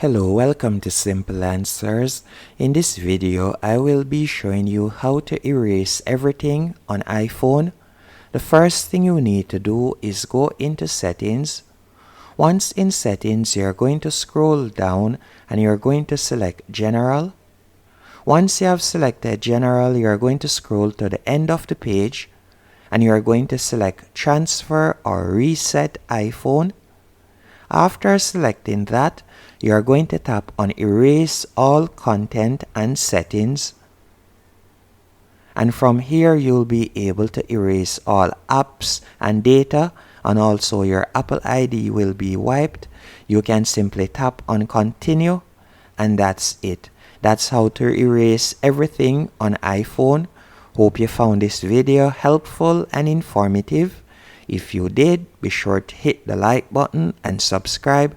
Hello, welcome to Simple Answers. In this video, I will be showing you how to erase everything on iPhone. The first thing you need to do is go into Settings. Once in Settings, you're going to scroll down and you're going to select General. Once you have selected General, you're going to scroll to the end of the page and you're going to select Transfer or Reset iPhone. After selecting that, you are going to tap on Erase All Content and Settings. And from here, you'll be able to erase all apps and data, and also your Apple ID will be wiped. You can simply tap on Continue, and that's it. That's how to erase everything on iPhone. Hope you found this video helpful and informative. If you did, be sure to hit the like button and subscribe.